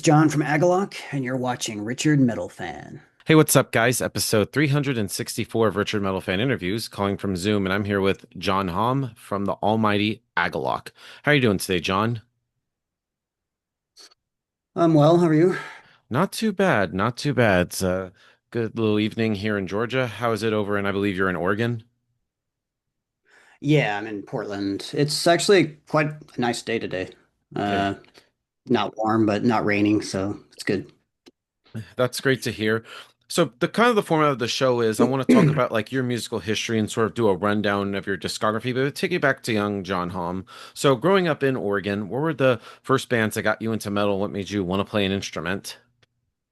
John from Agalloch, and you're watching Richard Metalfan. Hey, what's up, guys? Episode 364 of Richard Metal Fan Interviews, calling from Zoom, and I'm here with John Haughm from the almighty Agalloch. How are you doing today, John? I'm well, how are you? Not too bad, not too bad. It's a good little evening here in Georgia. How is it over? And I believe you're in Oregon. Yeah, I'm in Portland. It's actually quite a nice day today. Okay, Uh, Not warm, but not raining, so it's good. that's great to hear. So the kind of the format of the show is I want to talk about like your musical history and sort of do a rundown of your discography, but take you back to young John Haughm. So growing up in Oregon, what were the first bands that got you into metal? What made you want to play an instrument?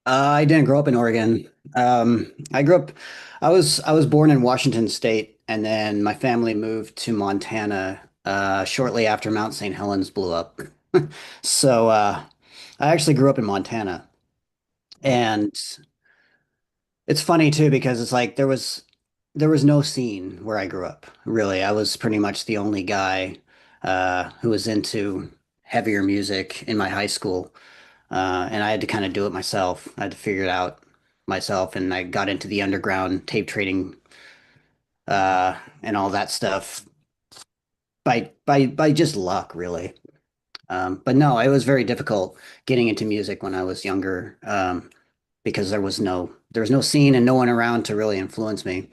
I didn't grow up in Oregon. I grew up, I was born in Washington State, and then my family moved to Montana shortly after Mount St. Helens blew up. So I actually grew up in Montana, and it's funny too because it's like there was no scene where I grew up. Really, I was pretty much the only guy who was into heavier music in my high school, and I had to kind of do it myself. I had to figure it out myself, and I got into the underground tape trading and all that stuff by just luck, really. But no, it was very difficult getting into music when I was younger because there was no scene and no one around to really influence me.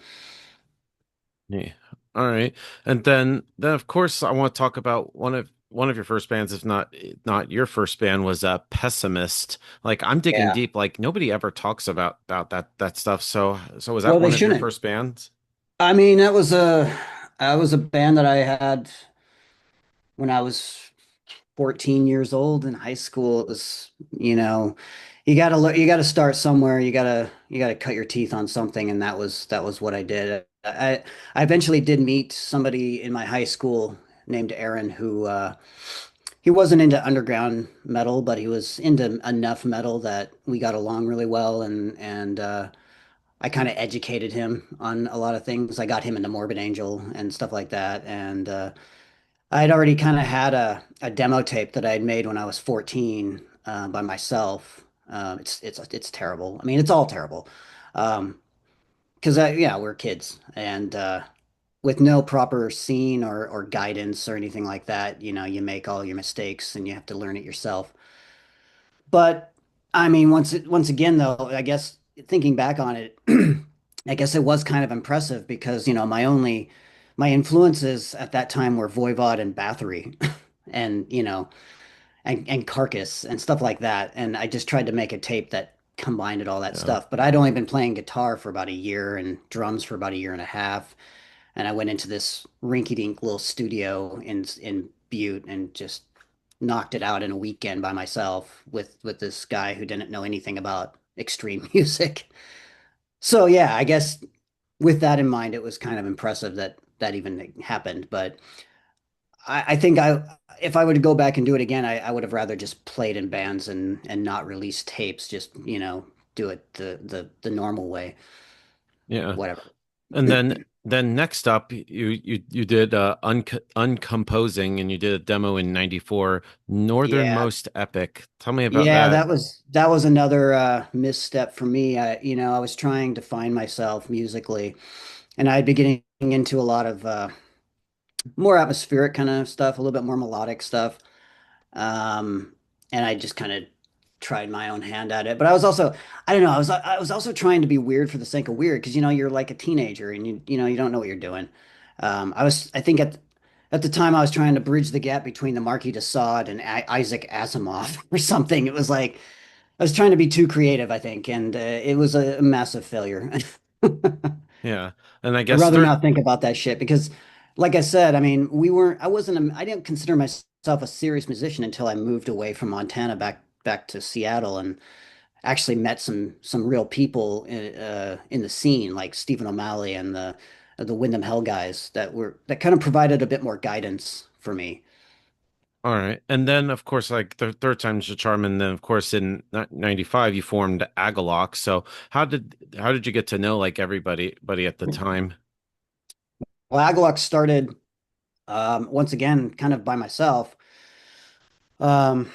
Yeah. All right. And then of course I want to talk about one of your first bands, if not your first band, was Pessimist. Like I'm digging Yeah. deep. Like nobody ever talks about that stuff. So was that Well, they one of your shouldn't. first bands? I mean, that was a band that I had when I was 14 years old in high school. It was, you gotta start somewhere. You gotta cut your teeth on something, and that was what I did. I eventually did meet somebody in my high school named Aaron who he wasn't into underground metal, but he was into enough metal that we got along really well, and I kind of educated him on a lot of things. I got him into Morbid Angel and stuff like that, and I had already kind of had a demo tape that I had made when I was 14 by myself. It's terrible. I mean, it's all terrible. Because yeah, we're kids and with no proper scene or guidance or anything like that, you make all your mistakes and you have to learn it yourself. But I mean, once again though, I guess thinking back on it, I guess it was kind of impressive because, my influences at that time were Voivod and Bathory and, and Carcass and stuff like that. And I just tried to make a tape that combined all that Yeah. stuff. But I'd only been playing guitar for about a year and drums for about a year and a half. And I went into this rinky-dink little studio in Butte and just knocked it out in a weekend by myself with this guy who didn't know anything about extreme music. So yeah, I guess with that in mind, it was kind of impressive that that even happened. But I think if I were to go back and do it again, I would have rather just played in bands and not release tapes, just, do it the normal way, Yeah. whatever. And then next up you did uncomposing and you did a demo in 94, Yeah, Northernmost Epic. Tell me about yeah, that. that was another misstep for me. I was trying to find myself musically, and I'd be getting into a lot of more atmospheric kind of stuff, a little bit more melodic stuff. Um, and I just kind of tried my own hand at it. But I don't know, I was also trying to be weird for the sake of weird because you're like a teenager and you don't know what you're doing. I think at the time I was trying to bridge the gap between the Marquis de Sade and Isaac Asimov or something. It was like I was trying to be too creative, I think, and it was a massive failure. Yeah. And I I'd guess rather third. not think about that shit because, like I said, I mean, I didn't consider myself a serious musician until I moved away from Montana back to Seattle and actually met some real people in the scene, like Stephen O'Malley and the Windham Hell guys that kind of provided a bit more guidance for me. All right. And then, of course, like the third time's the charm. And then, of course, in 95, you formed Agalloch. So how did you get to know like everybody at the time? Well, Agalloch started once again kind of by myself. Um,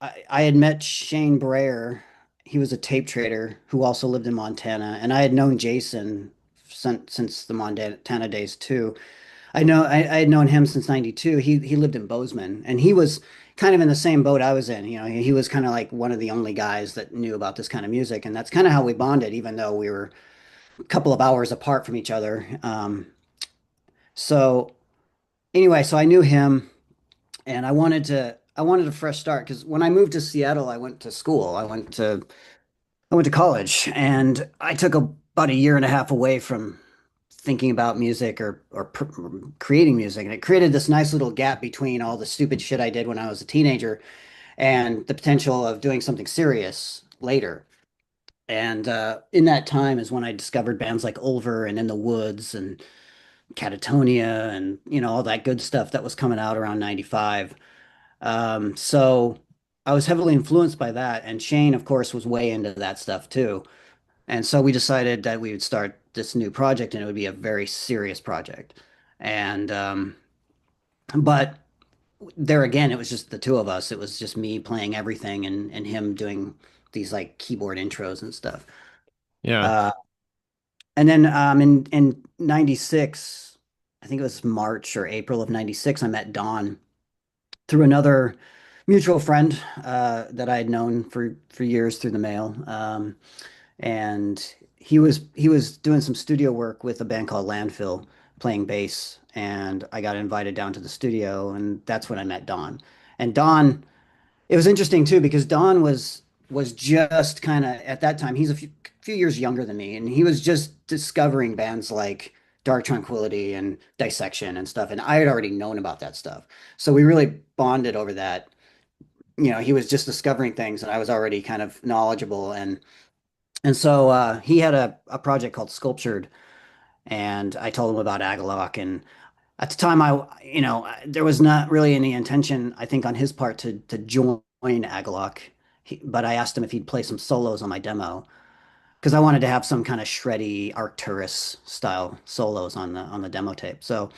I had met Shane Breyer. He was a tape trader who also lived in Montana, and I had known Jason since the Montana days too. I had known him since '92. He lived in Bozeman, and he was kind of in the same boat I was in. You know, he was kind of like one of the only guys that knew about this kind of music, and that's kind of how we bonded, even though we were a couple of hours apart from each other. So anyway, so I knew him, and I wanted a fresh start because when I moved to Seattle, I went to school. I went to college, and I took about a year and a half away from thinking about music or creating music, and it created this nice little gap between all the stupid shit I did when I was a teenager and the potential of doing something serious later. And in that time is when I discovered bands like Ulver and In the Woods and Catatonia and all that good stuff that was coming out around '95. So I was heavily influenced by that, and Shane, of course, was way into that stuff too. And so we decided that we would start this new project, and it would be a very serious project. And but there again, it was just the two of us. It was just me playing everything and him doing these like keyboard intros and stuff. Yeah. Uh, and then in '96, I think it was March or April of '96, I met Don through another mutual friend that I had known for years through the mail. And he was doing some studio work with a band called Landfill, playing bass, and I got invited down to the studio, and that's when I met Don. And Don, it was interesting too because Don was just kind of at that time, he's a few years younger than me, and he was just discovering bands like Dark Tranquillity and Dissection and stuff, and I had already known about that stuff. So we really bonded over that. He was just discovering things, and I was already kind of knowledgeable, and so he had a project called Sculptured, and I told him about Agalloch. And at the time, there was not really any intention, I think, on his part to join Agalloch. But I asked him if he'd play some solos on my demo because I wanted to have some kind of shreddy Arcturus style solos on the demo tape. So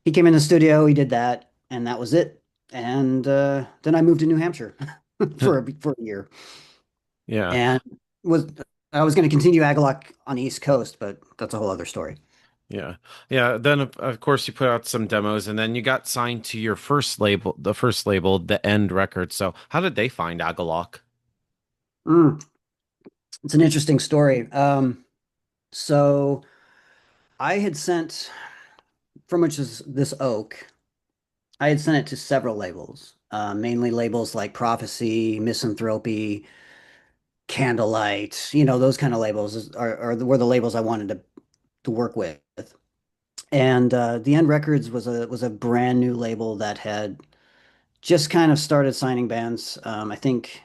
he came in the studio, he did that, and that was it. And then I moved to New Hampshire for a year, Yeah. and was I was going to continue Agalloch on the East Coast, but that's a whole other story. Yeah. Yeah. Then of course you put out some demos and then you got signed to your first label, the first label, The End Records. So how did they find Agalloch? Mm, it's an interesting story. So I had sent, from which is this oak, I had sent it to several labels, mainly labels like Prophecy, Misanthropy, Candlelight, those kind of labels were the labels I wanted to work with. And the End Records was a brand new label that had just kind of started signing bands. I think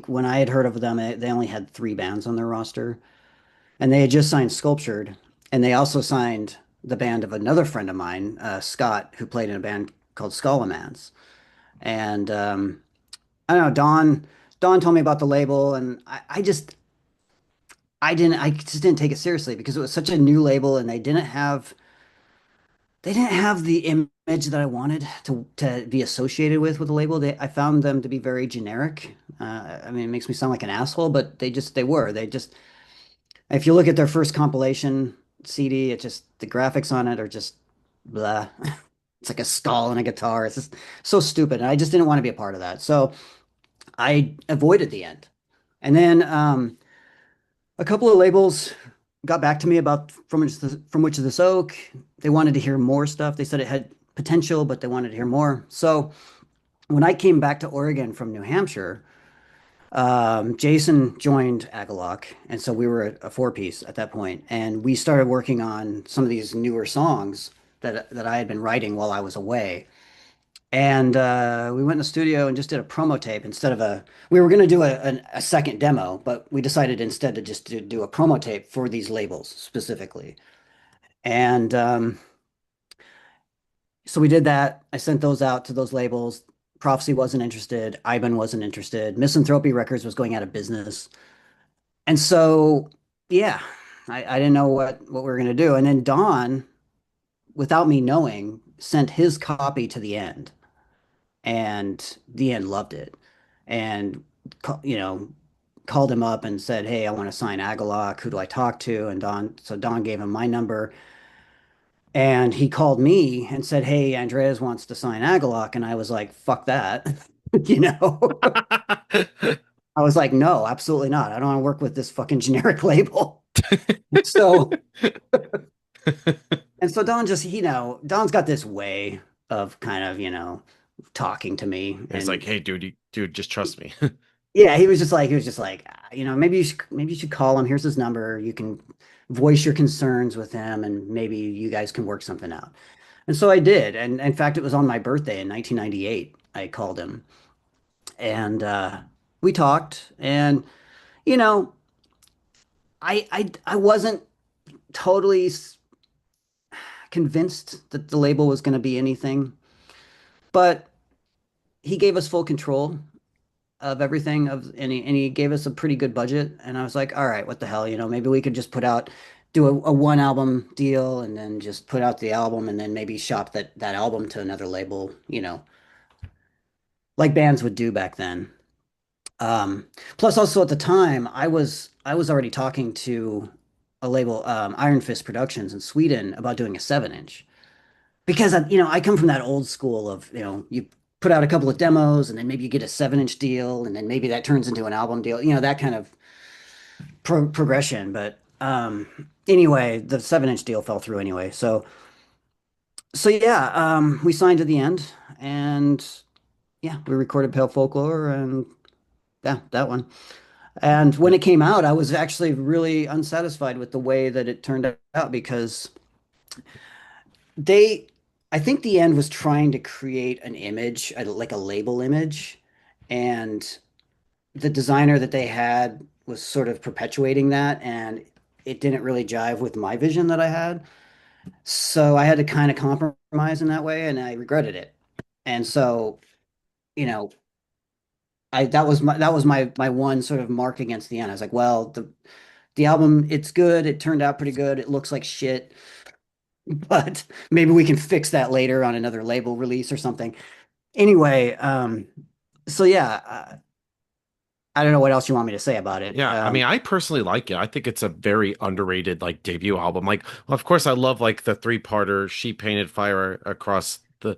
when I had heard of them, they only had three bands on their roster, and they had just signed Sculptured, and they also signed the band of another friend of mine, Scott, who played in a band called Scolomans. And I don't know, Don told me about the label, and I just didn't take it seriously because it was such a new label, and they didn't have the image that I wanted to be associated with the label. I found them to be very generic. I mean, it makes me sound like an asshole, but they just if you look at their first compilation CD, it just the graphics on it are just blah. It's like a skull and a guitar. It's just so stupid, and I just didn't want to be a part of that. So I avoided the end. And then a couple of labels got back to me about from which of this oak. They wanted to hear more stuff. They said it had potential, but they wanted to hear more. So when I came back to Oregon from New Hampshire, Jason joined Agalloch, and so we were a four-piece at that point, and we started working on some of these newer songs that I had been writing while I was away. And we went in the studio and just did a promo tape instead of we were going to do a second demo, but we decided instead to just do a promo tape for these labels specifically. And so we did that. I sent those out to those labels. Prophecy wasn't interested. Iban wasn't interested. Misanthropy Records was going out of business. And so, yeah, I didn't know what we were going to do. And then Don, without me knowing, sent his copy to the end. and the end loved it, and you know, called him up and said, "Hey, I want to sign Agalloch. Who do I talk to?" And Don gave him my number, and he called me and said, "Hey, Andreas wants to sign Agalloch," and I was like, "Fuck that," you know. I was like, "No, absolutely not. I don't want to work with this fucking generic label." So and so Don just, Don's got this way of kind of, talking to me. It's like, And hey, dude, dude, just trust me. yeah, he was just like, maybe you should call him. Here's his number. You can voice your concerns with him and maybe you guys can work something out. And so I did. And in fact, it was on my birthday in 1998. I called him and we talked. And, you know, I wasn't totally convinced that the label was going to be anything, but he gave us full control of everything and he gave us a pretty good budget. And I was like, all right, what the hell, maybe we could just do a one album deal and then just put out the album and then maybe shop that album to another label, like bands would do back then. Plus also at the time I was already talking to a label, Iron Fist Productions in Sweden, about doing a 7-inch because I come from that old school of, you put out a couple of demos and then maybe you get a 7-inch deal and then maybe that turns into an album deal, that kind of progression. But anyway, the 7-inch deal fell through anyway. So yeah, we signed to the end, and yeah, we recorded Pale Folklore, and yeah, that one. And when it came out, I was actually really unsatisfied with the way that it turned out because they, I think the end was trying to create an image, like a label image, and the designer that they had was sort of perpetuating that, and it didn't really jive with my vision that I had. So I had to kind of compromise in that way, and I regretted it. And so, you know, I that was my one sort of mark against the end. I was like, well, the album, it's good. It turned out pretty good. It looks like shit, but maybe we can fix that later on another label release or something. Anyway, so yeah, I don't know what else you want me to say about it. Yeah, I mean, I personally like it. I think it's a very underrated like debut album. Like, well, of course, I love like the three-parter "She Painted Fire Across the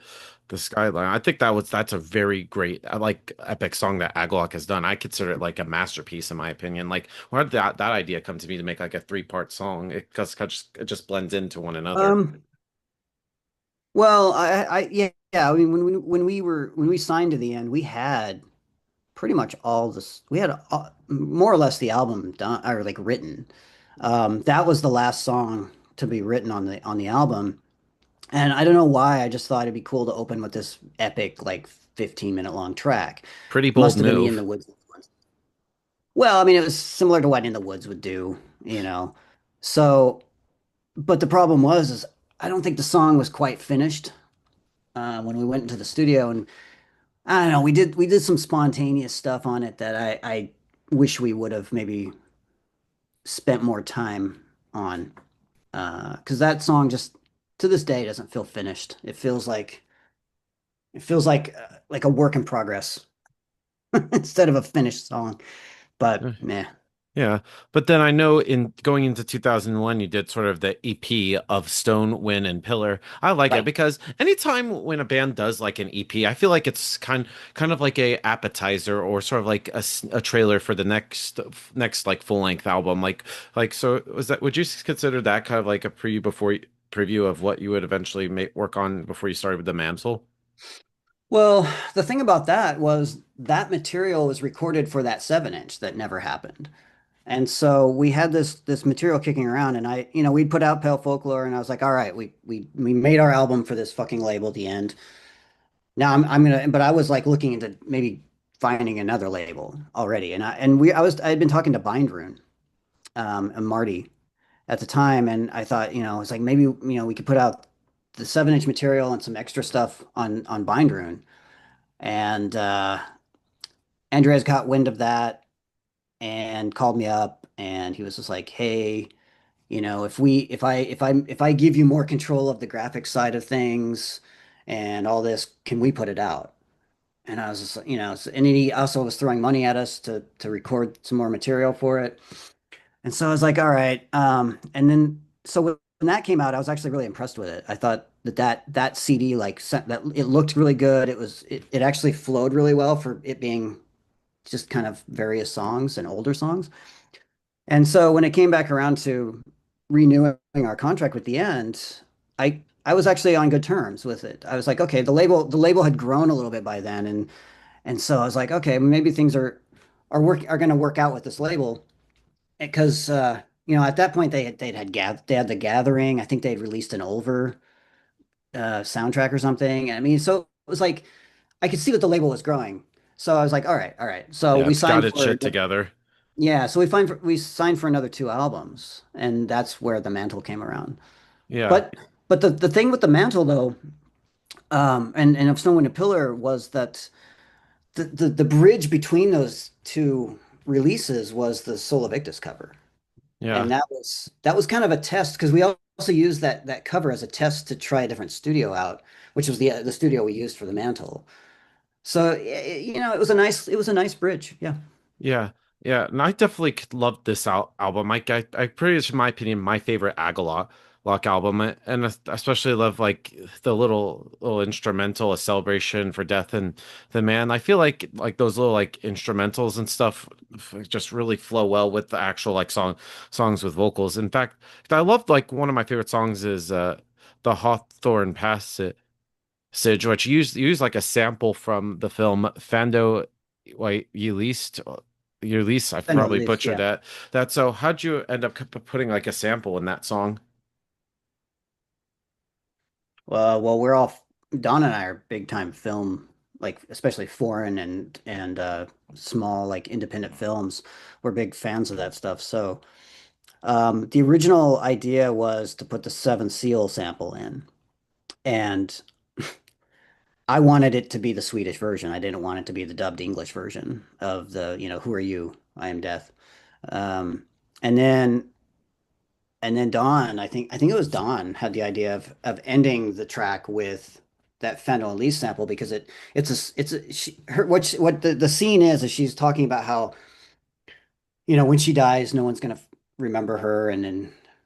Skyline." I think that's a very great, like epic song that Agalloch has done. I consider it like a masterpiece in my opinion. Like, where did that idea come to me to make like a three-part song? It just blends into one another. Um, well, yeah. I mean, when we signed to the end, we had pretty much all this. We had more or less the album done or like written. That was the last song to be written on the album, and I don't know why. I just thought it'd be cool to open with this epic, like 15-minute long track. Pretty bold Must have been the In the move. Woods. Well, I mean, it was similar to what In the Woods would do. So, but the problem is I don't think the song was quite finished when we went into the studio, and I don't know. We did some spontaneous stuff on it that I wish we would have maybe spent more time on. Because that song just to this day doesn't feel finished. It feels like a work in progress instead of a finished song. But meh. Yeah, but then I know in going into 2001, you did sort of the EP of Stone, Wind, and Pillar. I like it Right. because anytime when a band does like an EP, I feel like it's kind of like a appetizer or sort of like a trailer for the next like full length album. Like so was that would you consider that kind of like a preview of what you would eventually work on before you started with the Mantle? Well, the thing about that was that material was recorded for that 7-inch that never happened. And so we had this material kicking around, and we'd put out Pale Folklore, and I was like, all right, we made our album for this fucking label, The End. Now I'm gonna, but I was like looking into maybe finding another label already, I had been talking to Bindrune, and Marty at the time, and I thought, it's like maybe we could put out the 7-inch material and some extra stuff on Bindrune, and Andreas got wind of that and called me up, and he was just like, hey. If I give you more control of the graphic side of things and all this, can we put it out? And I was just, and he also was throwing money at us to record some more material for it. And so I was like, all right. And then so when that came out, I was actually really impressed with it. I thought that CD that it looked really good. It actually flowed really well for it being just kind of various songs and older songs. And so when it came back around to renewing our contract with the end, I was actually on good terms with it. I was like, okay, the label had grown a little bit by then, and so I was like, okay, maybe things are going to work out with this label because at that point they had the Gathering. I think they had released an Over soundtrack or something. I mean, so it was like I could see that the label was growing. So I was like, all right, all right. So Yeah, we it's got signed its for shit together. yeah, so we signed for another two albums, and that's where the Mantle came around. Yeah, But the thing with the Mantle though, and of Snow Wind and Pillar was that the bridge between those two releases was the Soul Victus cover. yeah. And that was kind of a test because we also used that cover as a test to try a different studio out, which was the studio we used for the Mantle. So it was a nice bridge. Yeah. Yeah, yeah, and I definitely loved this album. I pretty much, in my opinion, my favorite Agalloch album, and especially love like the little instrumental, a celebration for death and the man. I feel like those little like instrumentals and stuff just really flow well with the actual like songs with vocals. In fact, I loved like one of my favorite songs is the Hawthorne Passage. Which used like a sample from the film Fando, like Ulysses. I I know, at probably least, butchered yeah. that. So how'd you end up putting like a sample in that song? Well, Don and I are big time film, like especially foreign and small like independent films. We're big fans of that stuff. So the original idea was to put the Seven Seal sample in, and I wanted it to be the Swedish version. I didn't want it to be the dubbed English version of Who Are You? I Am Death. Um, and then And then I think it was Dawn had the idea of ending the track with that Fender and Lee sample because what the scene is she's talking about how when she dies no one's gonna remember her and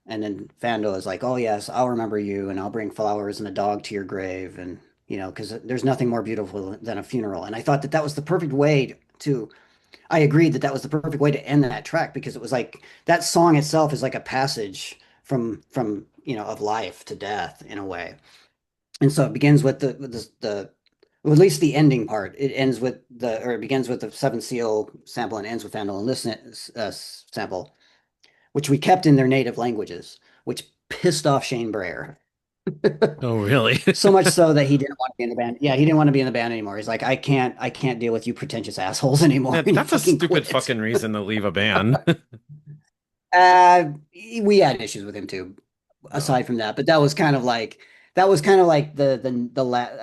then Fando is like, oh yes, I'll remember you and I'll bring flowers and a dog to your grave and because there's nothing more beautiful than a funeral, and I thought that was the perfect way to I agreed that was the perfect way to end that track because it was like that song itself is like a passage from of life to death in a way. And so it begins with the well, at least the ending part. It begins with the Seven Seal sample and ends with Vandal and Listen sample, which we kept in their native languages, which pissed off Shane Breyer. Oh, really? So much so that he didn't want to be in the band. Yeah, he didn't want to be in the band anymore. He's like, I can't deal with you pretentious assholes anymore. Yeah, And he that's a fucking stupid quit. fucking reason to leave a band. We had issues with him too, Oh, aside from that. But that was kind of like I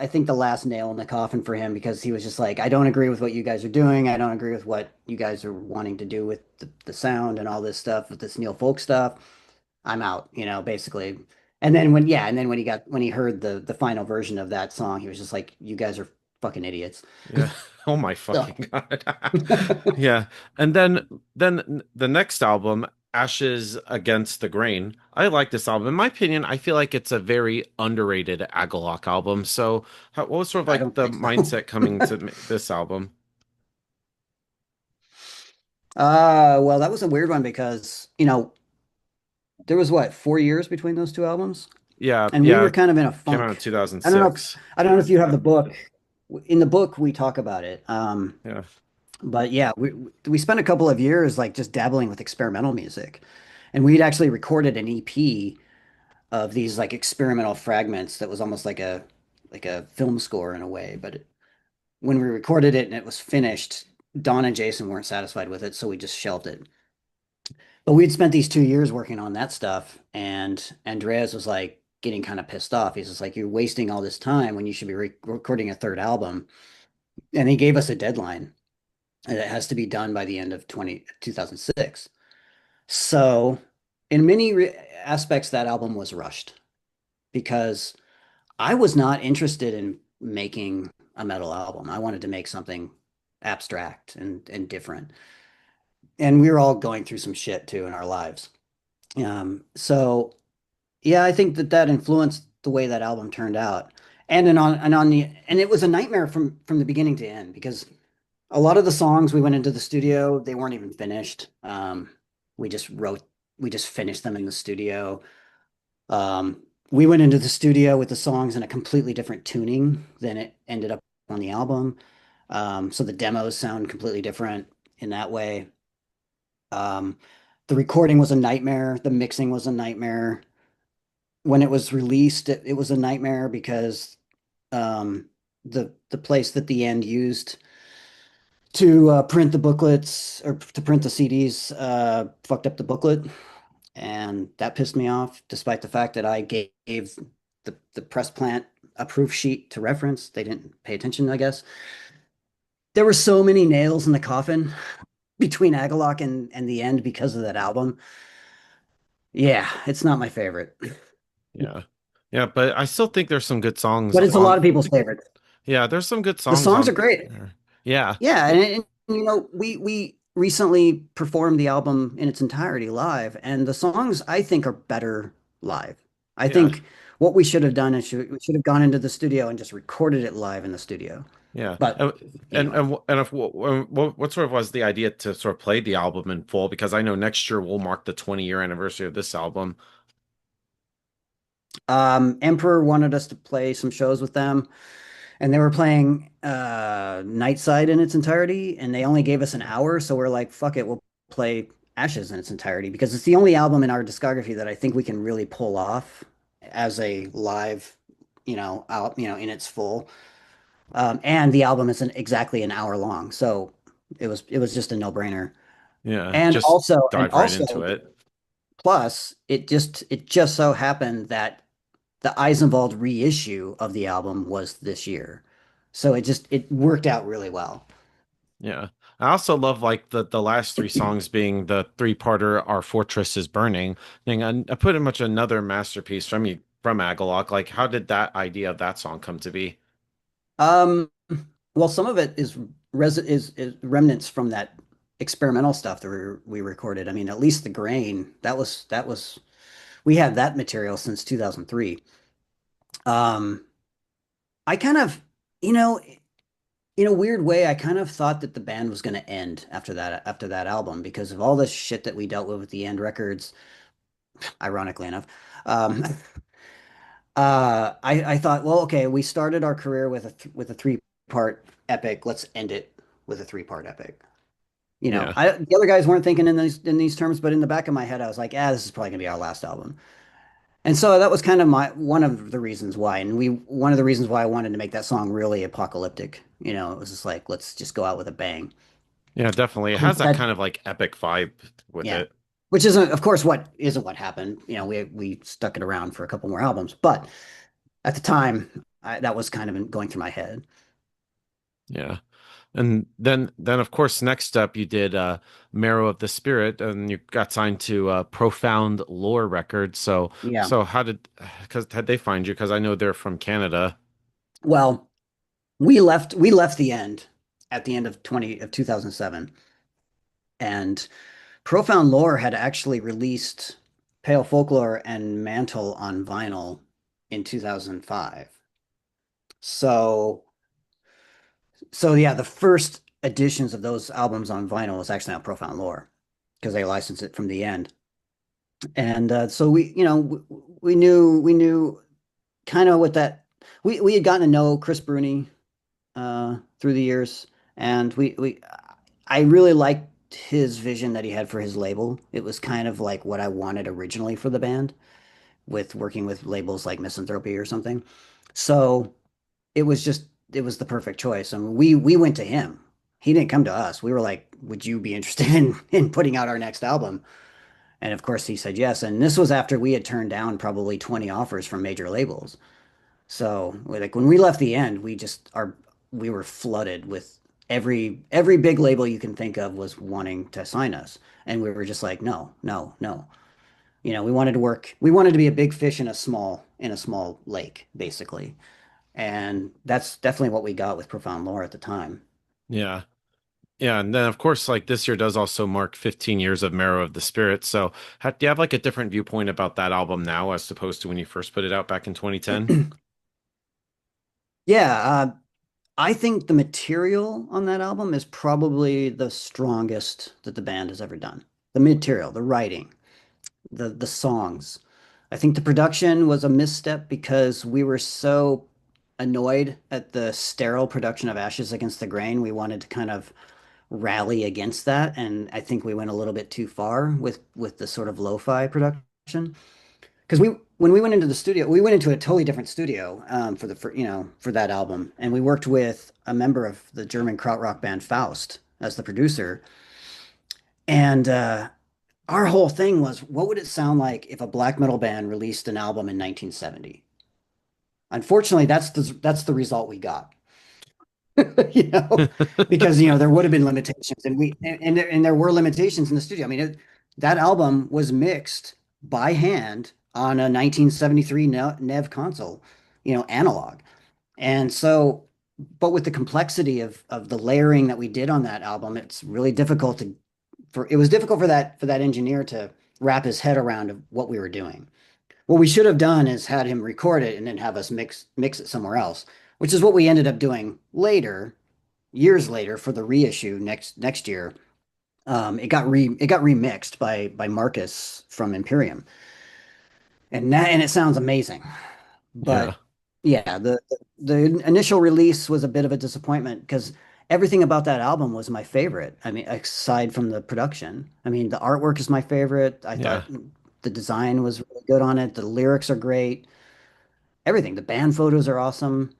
think the last nail in the coffin for him because he was just like, I don't agree with what you guys are doing. I don't agree with what you guys are wanting to do with the sound and all this stuff with this Neil Folk stuff. I'm out, basically. And then when he heard the final version of that song, he was just like, you guys are fucking idiots. yeah. Oh my So fucking God. Yeah. And then the next album, Ashes Against the Grain. I like this album. In my opinion, I feel like it's a very underrated Agalloch album. So what was sort of I like don't the think so. mindset coming to this album? Well, that was a weird one because, there was what, 4 years between those two albums? Yeah, And we yeah. were kind of in a Came out in funk. I don't know if 2006. I don't know if you have the book. In the book, we talk about it. Yeah. But yeah, we spent a couple of years like just dabbling with experimental music. And we'd actually recorded an EP of these like experimental fragments that was almost like a film score in a way. But when we recorded it and it was finished, Don and Jason weren't satisfied with it, so we just shelved it. But we'd spent these 2 years working on that stuff, and Andreas was like getting kind of pissed off. He's just like, "You're wasting all this time when you should be recording a third album." And he gave us a deadline, and it has to be done by the end of 2006. So, in many aspects, that album was rushed because I was not interested in making a metal album. I wanted to make something abstract and different. And we were all going through some shit too in our lives. So yeah, I think that that influenced the way that album turned out. And it was a nightmare from the beginning to end because a lot of the songs we went into the studio, they weren't even finished. We just wrote, we just finished them in the studio. We went into the studio with the songs in a completely different tuning than it ended up on the album. So the demos sound completely different in that way. Um, the recording was a nightmare. The mixing was a nightmare. When it was released, it was a nightmare because the place that the end used to print the booklets or to print the CDs fucked up the booklet, and that pissed me off. Despite the fact that I gave the press plant a proof sheet to reference, they didn't pay attention, I guess. There were so many nails in the coffin between Agalloch and the end because of that album. Yeah, it's not my favorite, Yeah. Yeah, but I still think there's some good songs but it's a lot on. of people's favorite. Yeah, there's some good The songs songs are on great. there. Yeah. Yeah, and you know, we recently performed the album in its entirety live, and the songs I think are better live. I Yeah. think what we should have done is we should have gone into the studio and just recorded it live in the studio. Yeah. But anyway, And if what sort of was the idea to sort of play the album in full? Because I know next year will mark the 20-year anniversary of this album. Emperor wanted us to play some shows with them, and they were playing Nightside in its entirety, and they only gave us an hour, so we're like, fuck it, we'll play Ashes in its entirety because it's the only album in our discography that I think we can really pull off as a live, out, in its full. And the album isn't exactly an hour long, so it was just a no-brainer. Yeah, And just also, and dive right into also, it. plus, it just so happened that the Eisenwald reissue of the album was this year. So it worked out really well. Yeah. I also love like the last three songs being the three-parter Our Fortress is Burning thing. And pretty much another masterpiece from Agalloch. Like how did that idea of that song come to be? Um, well, some of it is remnants from that experimental stuff that we recorded. I mean, at least the grain, that was we had that material since 2003. Um, I kind of, you know, in a weird way, I kind of thought that the band was going to end after that album because of all the shit that we dealt with the End Records, ironically enough. Um, I thought, well, okay, we started our career with with a three-part epic. Let's end it with a three-part epic. Yeah. The other guys weren't thinking in these terms, but in the back of my head, I was like, this is probably gonna be our last album. And so that was kind of my one of the reasons why. And one of the reasons why I wanted to make that song really apocalyptic. It was just like, let's just go out with a bang. Yeah, definitely. It has that Instead, kind of like epic vibe with yeah. it. Which isn't, of course, what isn't what happened. We stuck it around for a couple more albums, but at the time, that was kind of going through my head. Yeah. And then of course next up you did Marrow of the Spirit and you got signed to Profound Lore Records. Yeah. So how did because had they find you? Because I know they're from Canada. Well, we left the end at the end of 2007, and Profound Lore had actually released Pale Folklore and Mantle on vinyl in 2005. So so yeah, the first editions of those albums on vinyl was actually on Profound Lore because they licensed it from the end. And so we knew kind of what that we had gotten to know Chris Bruni through the years, and we I really liked his vision that he had for his label. It was kind of like what I wanted originally for the band, with working with labels like Misanthropy or something. So it was the perfect choice. And we went to him. He didn't come to us. We were like, "Would you be interested in putting out our next album?" And of course, he said yes. And this was after we had turned down probably 20 offers from major labels. So like when we left the end, we were flooded with every big label you can think of was wanting to sign us. And we were just like, no, no, no. We wanted to be a big fish in a small lake, basically. And that's definitely what we got with Profound Lore at the time. Yeah. Yeah, and then of course, like this year does also mark 15 years of Marrow of the Spirit. So, do you have like a different viewpoint about that album now as opposed to when you first put it out back in 2010? Yeah, I think the material on that album is probably the strongest that the band has ever done. The material, the writing, the songs. I think the production was a misstep because we were so annoyed at the sterile production of Ashes Against the Grain. We wanted to kind of rally against that, and I think we went a little bit too far with the sort of lo-fi production. Because we when we went into the studio, we went into a totally different studio for that album, and we worked with a member of the German krautrock band Faust as the producer, and our whole thing was, what would it sound like if a black metal band released an album in 1970? Unfortunately, that's the result we got. you know, because there would have been limitations, and there were limitations in the studio. I mean, that album was mixed by hand on a 1973 Nev console, analog, and so, but with the complexity of the layering that we did on that album, it's really difficult to for it was difficult for that engineer to wrap his head around of what we were doing. What we should have done is had him record it and then have us mix it somewhere else, which is what we ended up doing later, years later for the reissue next year. It got remixed by Marcus from Imperium, and it sounds amazing. Yeah. But yeah, the initial release was a bit of a disappointment because everything about that album was my favorite. I mean, aside from the production, I mean, the artwork is my favorite. I Yeah. thought the design was really good on it. The lyrics are great. Everything. The band photos are awesome.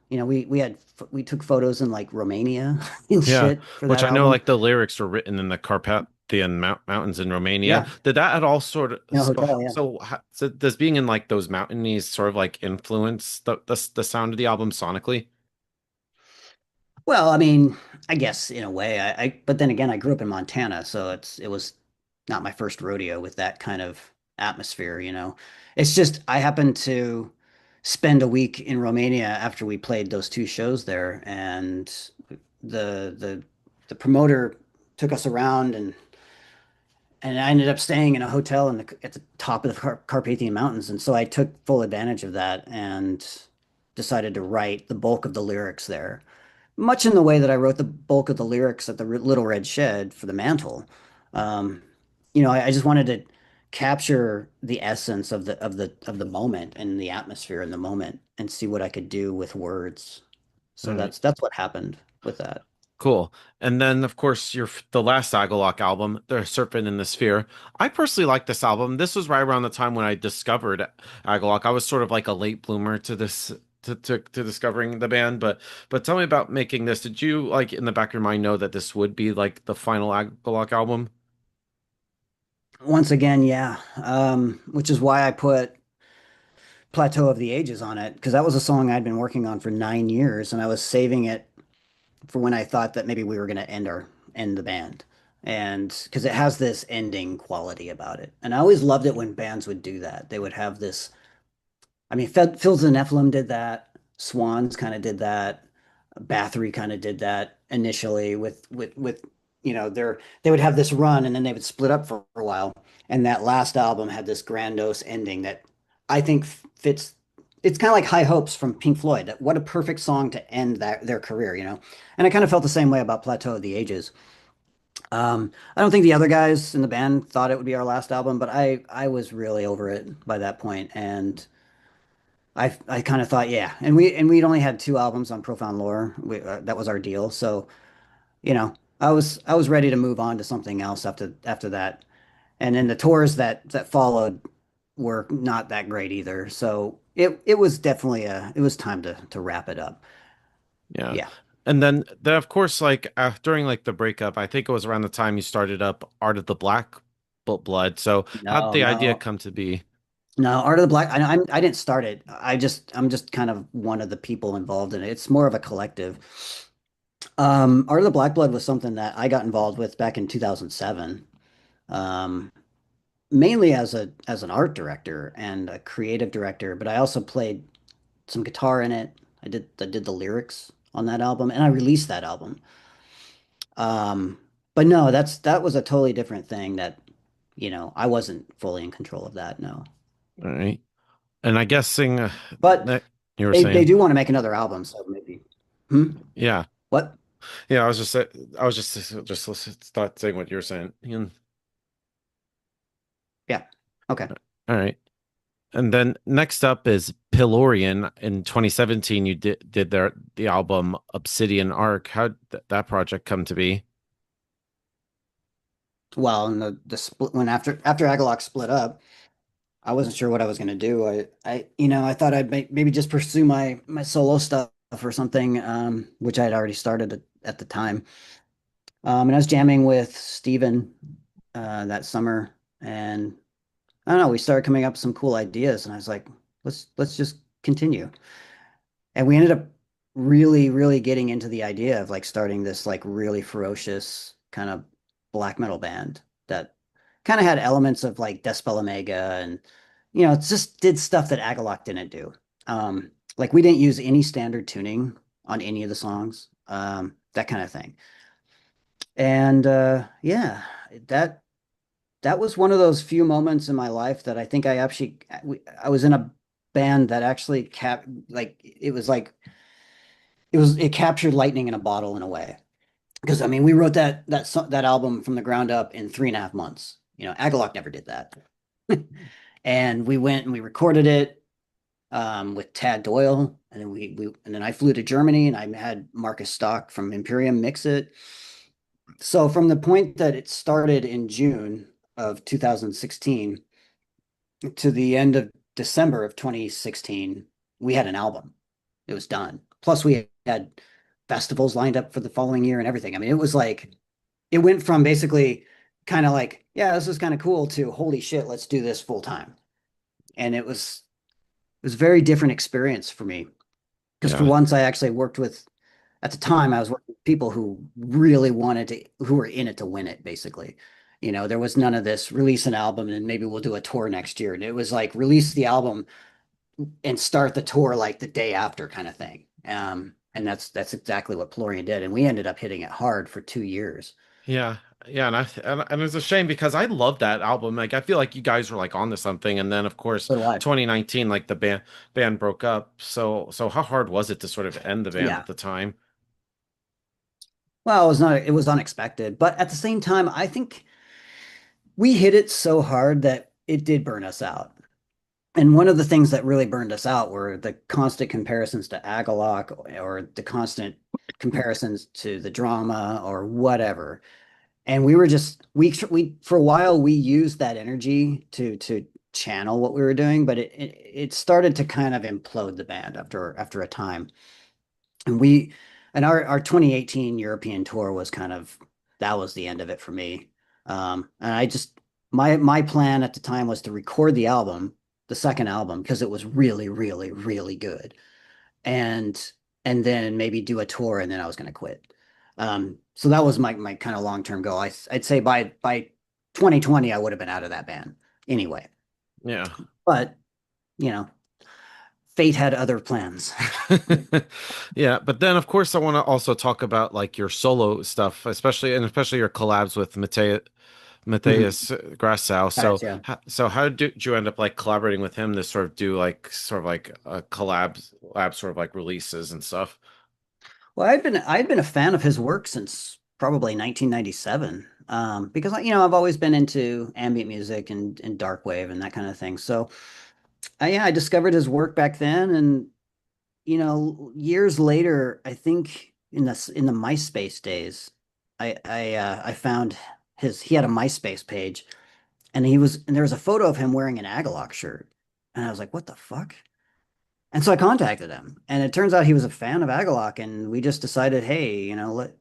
We took photos in like Romania and Yeah, shit for which that I know album. like the lyrics were written in the Carpathian Mountains in Romania. Yeah, Did that at all sort of in a hotel. Yeah. so does being in like those mountainous sort of like influence the sound of the album sonically? Well, I mean, I guess in a way, but then again, I grew up in Montana, so it was not my first rodeo with that kind of atmosphere. It's just I happened to spend a week in Romania after we played those two shows there, and the the the promoter took us around, and I ended up staying in a hotel at the top of the Carpathian Mountains, and so I took full advantage of that and decided to write the bulk of the lyrics there, much in the way that I wrote the bulk of the lyrics at the Little Red Shed for the Mantle. Um, I just wanted to capture the essence of the moment and the atmosphere in the moment and see what I could do with words. All So right. that's what happened with that. Cool. And then, of course, the last Agalloch album, The Serpent in the Sphere. I personally like this album. This was right around the time when I discovered Agalloch. I was sort of like a late bloomer to this to discovering the band. But tell me about making this. Did you like in the back of your mind know that this would be like the final Agalloch album? Once again, yeah, which is why I put Plateau of the Ages on it because that was a song I'd been working on for 9 years, and I was saving it for when I thought that maybe we were going to end the band. And because it has this ending quality about it. And I always loved it when bands would do that. They would have this. I mean, Fields of Nephilim did that. Swans kind of did that. Bathory kind of did that initially with they would have this run and then they would split up for a while. And that last album had this grandiose ending that I think fits. It's kind of like High Hopes from Pink Floyd. What a perfect song to end their career. And I kind of felt the same way about Plateau of the Ages. I don't think the other guys in the band thought it would be our last album, but I was really over it by that point, and I kind of thought, yeah, and we'd only had two albums on Profound Lore. That was our deal. So, I was ready to move on to something else after that. And then the tours that followed were not that great either. So it was definitely it was time to wrap it up. Yeah. Yeah. And then of course, like during like the breakup, I think it was around the time you started up Art of the Black Blood. So how did No, the idea no, come to be? no. Art of the Black. I didn't start it. I'm just kind of one of the people involved in it. It's more of a collective. Art of the Black Blood was something that I got involved with back in 2007. Um, Mainly as an art director and a creative director, but I also played some guitar in it. I did the lyrics on that album, and I released that album. Um, but no, that was a totally different thing that, I wasn't fully in control of that, no. All right. And I guessing But that you were they saying, do want to make another album, so maybe. Hmm? yeah, What? yeah. I was just start saying what you're saying. Yeah. Okay. All right. And then next up is Pillorian. In 2017, you did the album Obsidian Arc. How did that project come to be? Well, and the split when after Agalloch split up, I wasn't sure what I was going to do. I thought I'd maybe just pursue my solo stuff or something, which I had already started at the time. And I was jamming with Steven that summer, and I don't know, we started coming up with some cool ideas, and I was like, let's just continue. And we ended up really, really getting into the idea of like starting this like really ferocious kind of black metal band that kind of had elements of like Despel Omega and it just did stuff that Agalloch didn't do. Like we didn't use any standard tuning on any of the songs, that kind of thing. And yeah, that that was one of those few moments in my life that I think I was in a band that actually it captured lightning in a bottle in a way. Because I mean, we wrote that album from the ground up in 3.5 months. Agalloch never did that. And we went and we recorded it with Tad Doyle, and then and then I flew to Germany and I had Marcus Stock from Imperium mix it. So from the point that it started in June of 2016 to the end of December of 2016, we had an album. It was done. Plus, we had festivals lined up for the following year and everything. I mean, it was like it went from basically kind of like, yeah, this is kind of cool to holy shit, let's do this full time. And it was a very different experience for me because for Yeah, once I actually worked with at the time I was working with people who really who were in it to win it, basically. There was none of this release an album and maybe we'll do a tour next year. And it was like release the album and start the tour like the day after kind of thing. And that's exactly what Pillorian did. And we ended up hitting it hard for 2 years. yeah, yeah. And it's a shame because I love that album. Like I feel like you guys were like onto something. And then of course, So do I. 2019, like the band broke up. So how hard was it to sort of end the band Yeah. at the time? Well, it was unexpected, but at the same time, I think we hit it so hard that it did burn us out. And one of the things that really burned us out were the constant comparisons to Agalloch or the constant comparisons to the drama or whatever. And we were just we for a while we used that energy to channel what we were doing, but it started to kind of implode the band after a time. And our 2018 European tour was that was the end of it for me. And I just my plan at the time was to record the second album, because it was really, really, really good. And and then maybe do a tour and then I was going to quit. So that was my kind of long-term goal. I'd say by 2020 I would have been out of that band anyway. Yeah. But, you know, fate had other plans. Yeah, but then of course I want to also talk about like your solo stuff, especially your collabs with Mhm. Matthias Grassow. Guys, yeah. So how did you end up like collaborating with him to sort of do like sort of like a lab sort of like releases and stuff? Well, I'd been a fan of his work since probably 1997. Because I've always been into ambient music and dark wave and that kind of thing. So yeah, I discovered his work back then, and years later, I think in the MySpace days, I found he had a MySpace page, and there was a photo of him wearing an Agalloch shirt, and I was like, what the fuck? And so I contacted him, and it turns out he was a fan of Agalloch, and we just decided, hey,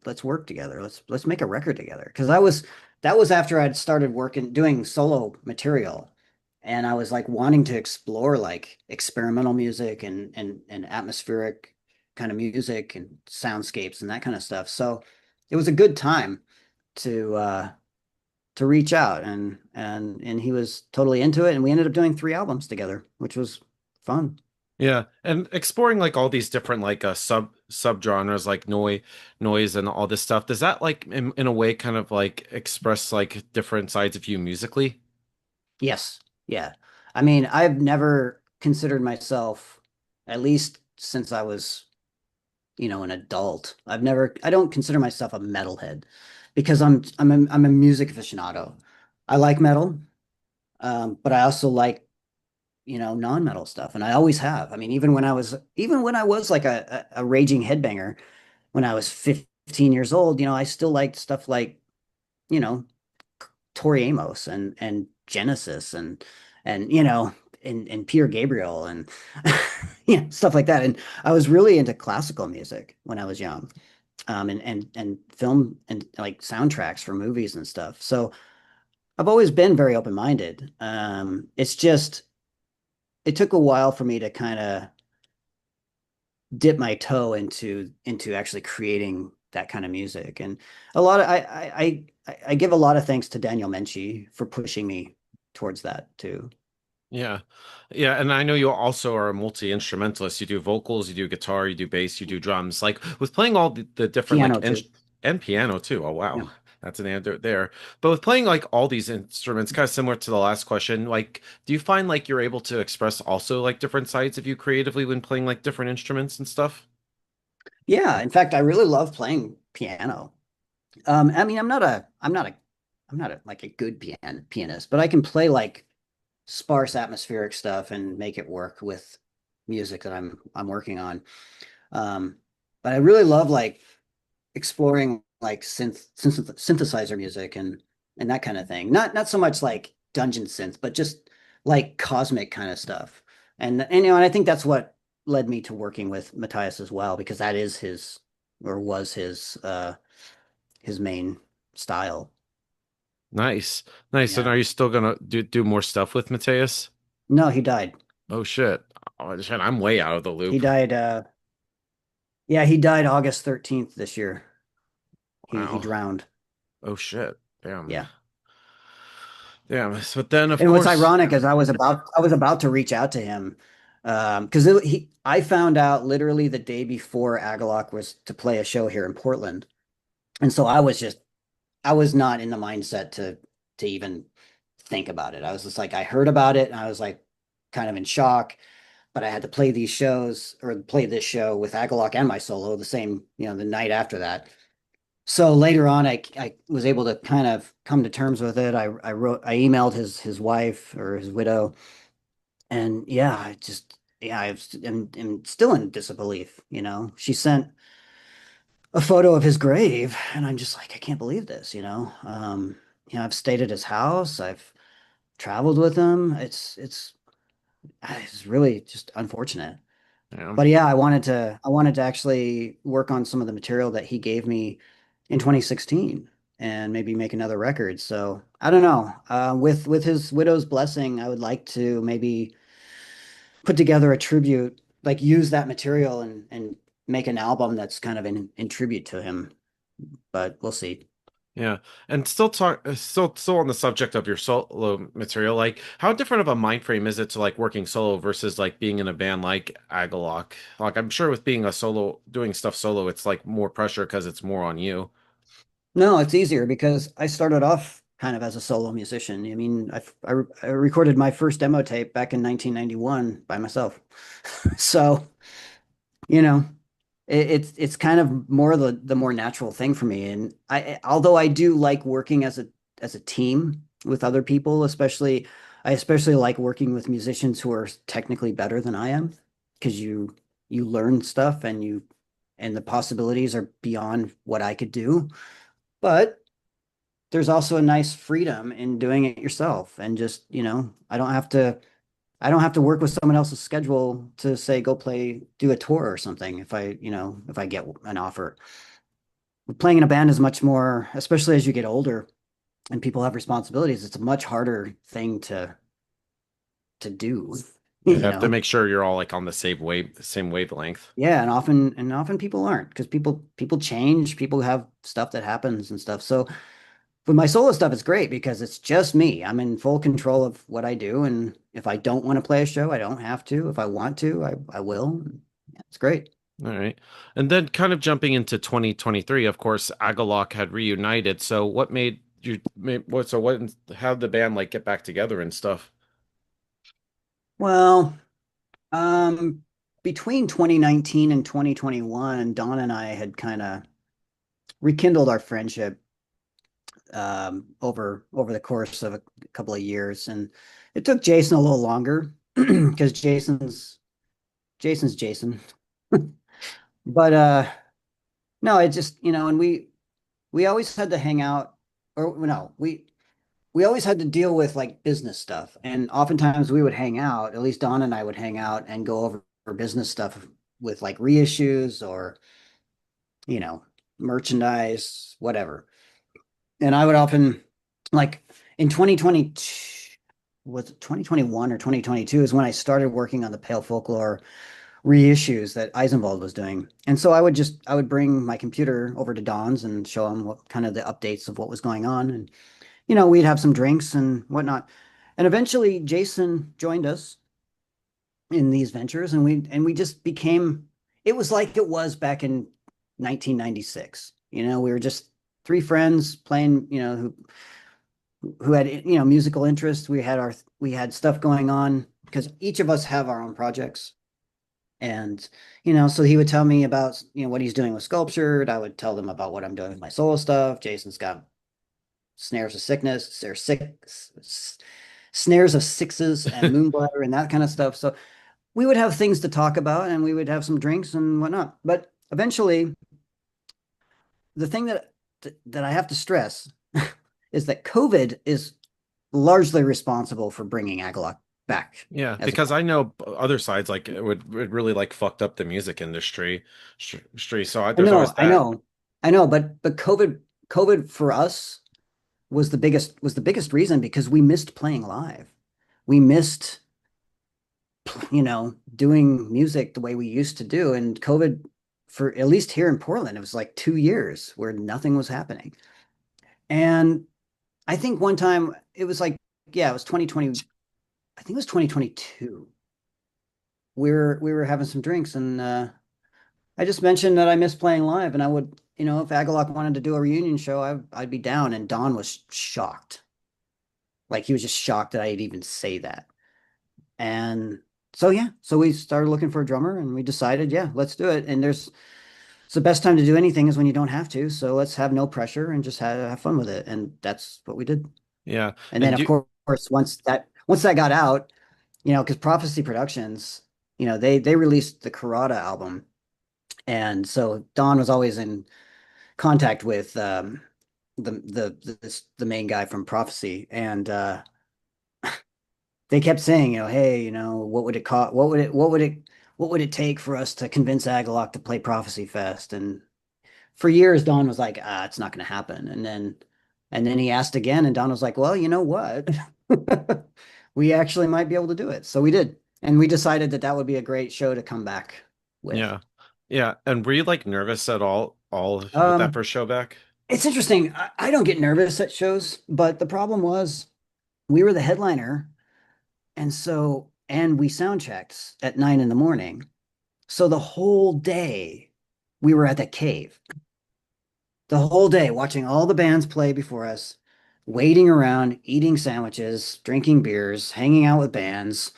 let's work together. Let's make a record together. Because that was after I'd started working doing solo material, and I was like wanting to explore like experimental music and atmospheric kind of music and soundscapes and that kind of stuff. So it was a good time to reach out, and he was totally into it, and we ended up doing 3 albums together, which was fun. Yeah, and exploring like all these different like sub genres like noise and all this stuff. Does that like in a way kind of like express like different sides of you musically? Yes. Yeah. I mean, I've never considered myself, at least since I was, an adult. I don't consider myself a metalhead because I'm a music aficionado. I like metal, but I also like, non-metal stuff, and I always have. I mean, even when I was like a raging headbanger when I was 15 years old, I still liked stuff like, you know, Tori Amos and Genesis and and Peter Gabriel and stuff like that. And I was really into classical music when I was young, and film and like soundtracks for movies and stuff. So I've always been very open-minded. It's just it took a while for me to kind of dip my toe into actually creating that kind of music. And a lot of I give a lot of thanks to Daniel Menchie for pushing me towards that too. Yeah. Yeah, and I know you also are a multi-instrumentalist. You do vocals, you do guitar, you do bass, you do drums. Like with playing all the different like Piano too. and piano too. Oh Yeah. wow. That's an answer there. But with playing like all these instruments, kind of similar to the last question, like do you find like you're able to express also like different sides of you creatively when playing like different instruments and stuff? Yeah, in fact, I really love playing piano. I mean, I'm not like a good pianist, but I can play like sparse atmospheric stuff and make it work with music that I'm working on. Um, but I really love like exploring like synthesizer music and that kind of thing. Not so much like dungeon synth, but just like cosmic kind of stuff. And I think that's what led me to working with Matthias as well, because that is his or was his main style. Nice. Nice. So Yeah. are you still gonna do more stuff with Mateus? No, he died. Oh shit. Oh shit, I'm way out of the He loop. died yeah, he died August 13th this year. He Wow. drowned. Oh shit. Damn. Yeah. Damn. So then of And what's course, ironic is I was about to reach out to him because I found out literally the day before Agalloch was to play a show here in Portland, and so I was not in the mindset to even think about it. I was just like I heard about it and I was like kind of in shock, but I had to play these shows or play this show with Agalloch and my solo the same the night after that. So later on, I was able to kind of come to terms with it. I emailed his wife or his widow. And yeah, I'm still in disbelief, She sent a photo of his grave, and I'm just like, I can't believe this. I've stayed at his house, I've traveled with him. It's really just unfortunate. yeah. But yeah, I wanted to actually work on some of the material that he gave me in 2016 and maybe make another record. So I don't know. With his widow's blessing, I would like to maybe put together a tribute, like use that material and make an album that's kind of in tribute to him. But we'll see. Yeah. And still on the subject of your solo material, like how different of a mind frame is it to like working solo versus like being in a band like Agalloch? Like I'm sure with being a solo doing stuff solo, it's like more pressure because it's more on you. No, it's easier because I started off kind of as a solo musician. I mean, I recorded my first demo tape back in 1991 by myself. So, you know, it's kind of more the more natural thing for me. And although I do like working as a team with other people, I especially like working with musicians who are technically better than I am, because you learn stuff and the possibilities are beyond what I could do. But there's also a nice freedom in doing it yourself and just, I don't have to work with someone else's schedule to say go do a tour or something if I get an offer. Playing in a band is much more, especially as you get older and people have responsibilities, it's a much harder thing to do, You you have to know. make sure you're all like on the same wavelength. Yeah, and often people aren't because people change, people have stuff that happens and stuff. So with my solo stuff, it's great because it's just me. I'm in full control of what I do, and if I don't want to play a show, I don't have to. If I want to, I will. Yeah, it's great. All right. And then kind of jumping into 2023, of course, Agalloch had reunited. So what made you how'd the band like get back together and stuff? Well, um, between 2019 and 2021, Don and I had kind of rekindled our friendship over the course of a couple of years, and it took Jason a little longer because Jason's Jason. But no, it just, and we always had to hang out, or no, we always had to deal with like business stuff. And oftentimes we would hang out, at least Don and I would hang out and go over business stuff with like reissues or, you know, merchandise, whatever. And I would often like in 2020, was it 2021 or 2022 is when I started working on the Pale Folklore reissues that Eisenwald was doing. And so I would bring my computer over to Don's and show him what kind of the updates of what was going on. And, we'd have some drinks and whatnot. And eventually Jason joined us in these ventures and we just became, it was like it was back in 1996. We were just three friends playing, who had, musical interests. We had stuff going on because each of us have our own projects. And, so he would tell me about, what he's doing with sculpture. I would tell them about what I'm doing with my solo stuff. Jason's got snares of sickness, or snares of sixes and moonbladder and that kind of stuff. So we would have things to talk about and we would have some drinks and whatnot. But eventually, the thing that I have to stress is that COVID is largely responsible for bringing Agalloch back Yeah, as a because band. I know other sides like it really like fucked up the music industry. So I there's always know, I that. know, I know, but COVID for us was the biggest reason because we missed playing live. We missed, doing music the way we used to do. And COVID, for at least here in Portland, it was like 2 years where nothing was happening. And I think one time it was like, yeah, it was 2020. I think it was 2022. We were having some drinks and I just mentioned that I miss playing live and I would, if Agalloch wanted to do a reunion show, I'd be down. And Don was shocked. Like he was just shocked that I'd even say that. And so yeah, so we started looking for a drummer and we decided, yeah, let's do it. And it's the best time to do anything is when you don't have to. So let's have no pressure and just have fun with it. And that's what we did. Yeah. And then And of you course, once that got out, because Prophecy Productions, they released the Karada album. And so Don was always in contact with the main guy from Prophecy. And they kept saying, hey, what would it cost? What would it take for us to convince Agalloch to play Prophecy Fest? And for years, Don was like, it's not going to happen. And then he asked again, and Don was like, well, you know what? We actually might be able to do it. So we did. And we decided that that would be a great show to come back with. yeah. Yeah. And were you like nervous at all with that Um, first show back? it's interesting. I don't get nervous at shows, but the problem was we were the headliner. And we sound checked at 9 in the morning. So the whole day we were at that cave, the whole day watching all the bands play before us, waiting around, eating sandwiches, drinking beers, hanging out with bands,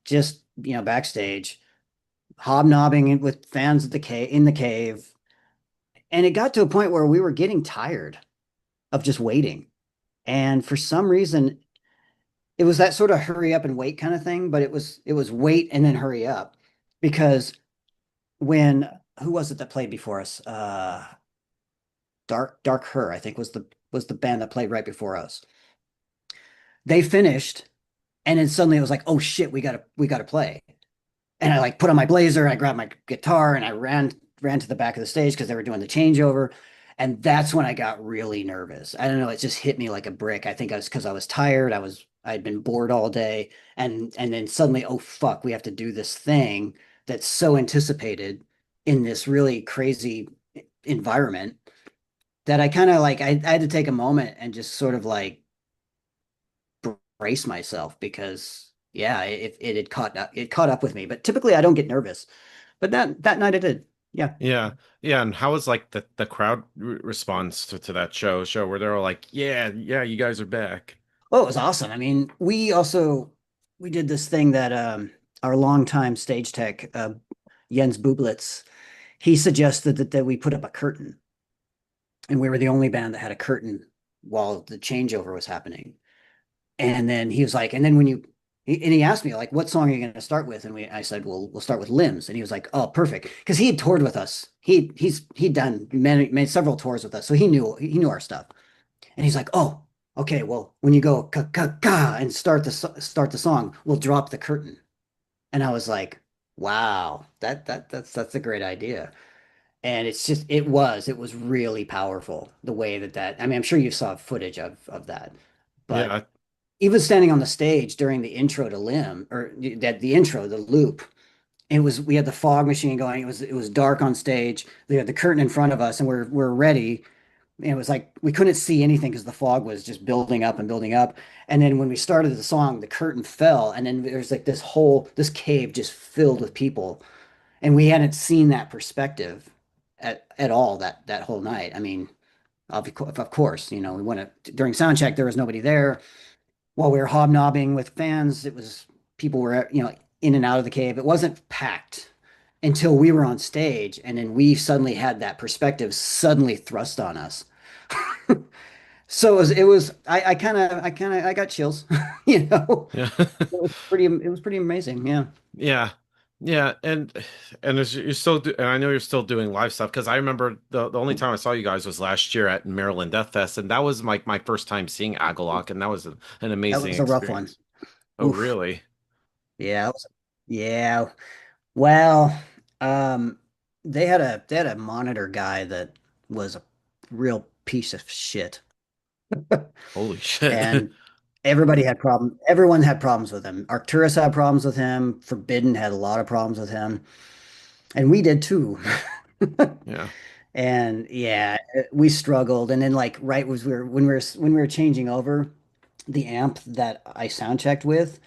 just, backstage, hobnobbing with fans at the cave in the cave. And it got to a point where we were getting tired of just waiting. And for some reason, it was that sort of hurry up and wait kind of thing, but it was wait and then hurry up because when who was it that played before us? Dark Her, I think was the band that played right before us. They finished, and then suddenly it was like, oh shit, we gotta play. And I like put on my blazer, and I grabbed my guitar, and I ran to the back of the stage because they were doing the changeover. And that's when I got really nervous. I don't know, it just hit me like a brick. I think I was because I was tired. I'd been bored all day. And then suddenly, oh fuck, we have to do this thing that's so anticipated in this really crazy environment. that I kind of like I had to take a moment and just sort of like brace myself because yeah, it had caught up with me. But typically I don't get nervous. But that night I did. Yeah. Yeah. Yeah. And how was like the crowd response to that show where they're all like, yeah, yeah, you guys are back. Oh, it was awesome. I mean, we did this thing that our longtime stage tech Jens Bublitz, he suggested that we put up a curtain, and we were the only band that had a curtain while the changeover was happening. And then he was like, and then and he asked me like, what song are you going to start with? And I said, well, we'll start with Limbs. And he was like, oh, perfect, because he had toured with us. He'd done made several tours with us, so he knew our stuff. And he's like, oh, okay, well, when you go ka ka ka and start the song, we'll drop the curtain. And I was like, wow, that's a great idea. And it was really powerful the way I mean, I'm sure you saw footage of that, but Yeah. even standing on the stage during the intro to Limb or the intro, the loop, we had the fog machine going. It was dark on stage. We had the curtain in front of us, and we're ready. And it was like we couldn't see anything because the fog was just building up and building up. And then when we started the song, the curtain fell, and then there's like this cave just filled with people, and we hadn't seen that perspective at all that whole night. I mean, of course, we went during sound check. There was nobody there while we were hobnobbing with fans. It was people were in and out of the cave. It wasn't packed until we were on stage, and then we suddenly had that perspective suddenly thrust on us. So I got chills, you know. Yeah. It was pretty amazing. Yeah. Yeah. Yeah, and you're still and I know you're still doing live stuff because I remember the only time I saw you guys was last year at Maryland Death Fest, and that was my first time seeing Agalloch, and that was an That amazing was a rough one. experience. Oh, Oof. really? Yeah. Yeah. Well, um, they had a monitor guy that was a real piece of shit. Holy shit. And everyone had problems with him. Arcturus had problems with him. Forbidden had a lot of problems with him. And we did too. Yeah. And yeah, we struggled. And then like right was when we were changing over, the amp that I sound checked with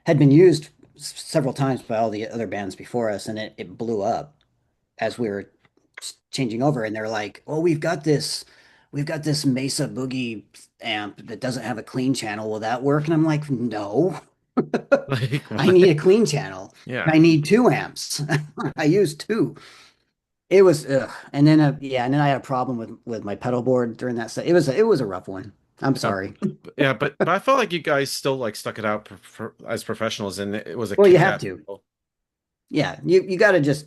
had been used several times by all the other bands before us, and it blew up as we were changing over. And they're like, "Oh, we've got this Mesa Boogie amp that doesn't have a clean channel. Will that work?" And I'm like, "No, Like I need what? a clean channel. Yeah. I need two amps. I use two." It was, ugh. And then, yeah, and then I had a problem with my pedal board during that set. It was a rough one. I'm Uh, sorry. yeah, but I felt like you guys still like stuck it out as professionals, and it was a Well, you have kick-ass to. show. Yeah, you got to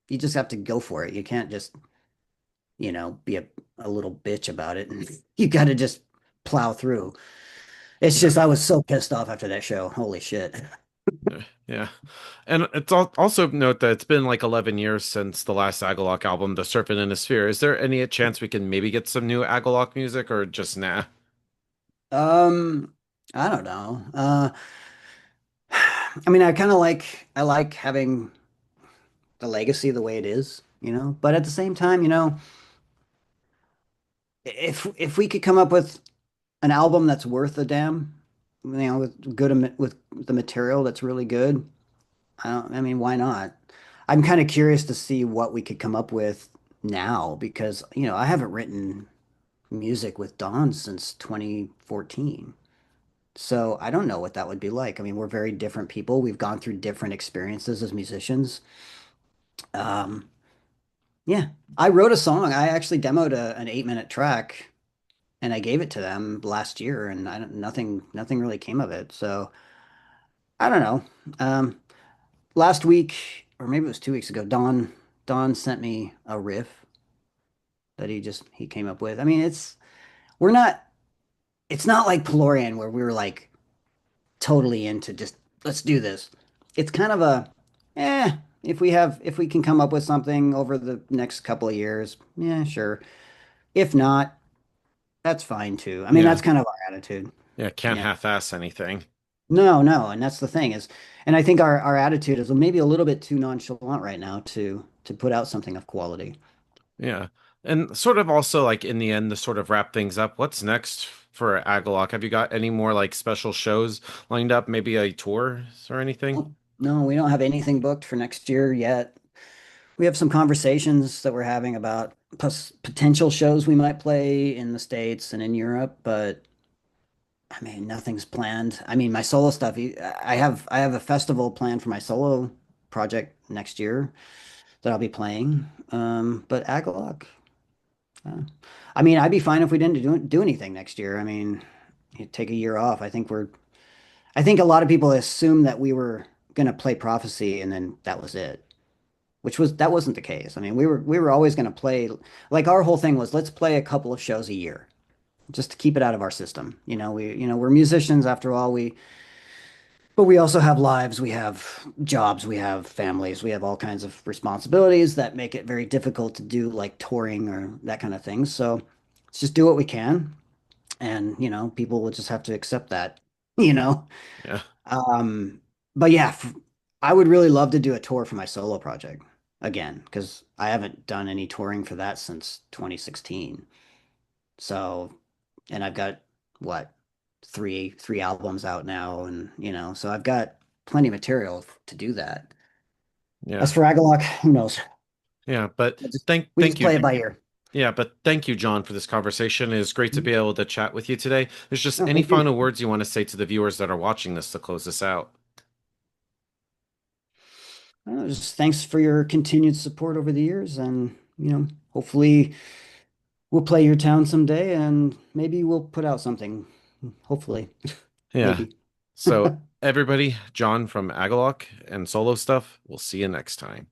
you just have to go for it. You can't just, be a little bitch about it. And you got to just plow through. It's Yeah. just I was so pissed off after that show. Holy shit. Yeah. Yeah. And it's also note that it's been like 11 years since the last Agalloch album, The Serpent in a Sphere. Is there any chance we can maybe get some new Agalloch music or just nah? Um, I don't know. I mean, I like having the legacy the way it is, but at the same time, if we could come up with an album that's worth a damn, with the material that's really good, I mean, why not? I'm kind of curious to see what we could come up with now because, I haven't written music with Dawn since 2014. So I don't know what that would be like. I mean, we're very different people. We've gone through different experiences as musicians. Um, yeah, I wrote a song. I actually demoed an 8-minute track and I gave it to them last year, and nothing really came of it. So I don't know. Last week, or maybe it was 2 weeks ago, Don sent me a riff that he came up with. I mean, we're not it's not like Pillorian where we were like totally into just let's do this. It's kind of a eh, if we can come up with something over the next couple of years, yeah, sure. If not, that's fine too. I mean, Yeah. that's kind of our attitude. Yeah, can't Yeah. half-ass anything. No, no, and that's the thing is, and I think our attitude is maybe a little bit too nonchalant right now to put out something of quality. Yeah. And sort of also like in the end, to sort of wrap things up, what's next for Agalloch? Have you got any more like special shows lined up? Maybe a tour or anything? Oh, no, we don't have anything booked for next year yet. We have some conversations that we're having about potential shows we might play in the States and in Europe, but I mean, nothing's planned. I mean, my solo stuff, I have a festival planned for my solo project next year that I'll be playing. But Agalloch, uh, I mean, I'd be fine if we didn't do anything next year. I mean, you take a year off. I think a lot of people assume that we were gonna play Prophecy and then that was it, that wasn't the case. I mean, we were always gonna play, like our whole thing was let's play a couple of shows a year just to keep it out of our system. We're musicians after all. But we also have lives, we have jobs, we have families, we have all kinds of responsibilities that make it very difficult to do like touring or that kind of thing. So let's just do what we can. And, people will just have to accept that, you know. Yeah. Um, but yeah, I would really love to do a tour for my solo project again, because I haven't done any touring for that since 2016. So, and I've got what, three albums out now, and so I've got plenty of material to do that. Yeah. As for Agalloch, who knows? Yeah. But We just, thank we thank just you. play it by ear. Yeah, but thank you, John, for this conversation. It was great to be able to chat with you today. There's just No, any thank you. final words you want to say to the viewers that are watching this to close this out? Just thanks for your continued support over the years, and hopefully we'll play your town someday, and maybe we'll put out something. Hopefully, Yeah. maybe. So everybody, John from Agalloch and Solo Stuff, we'll see you next time.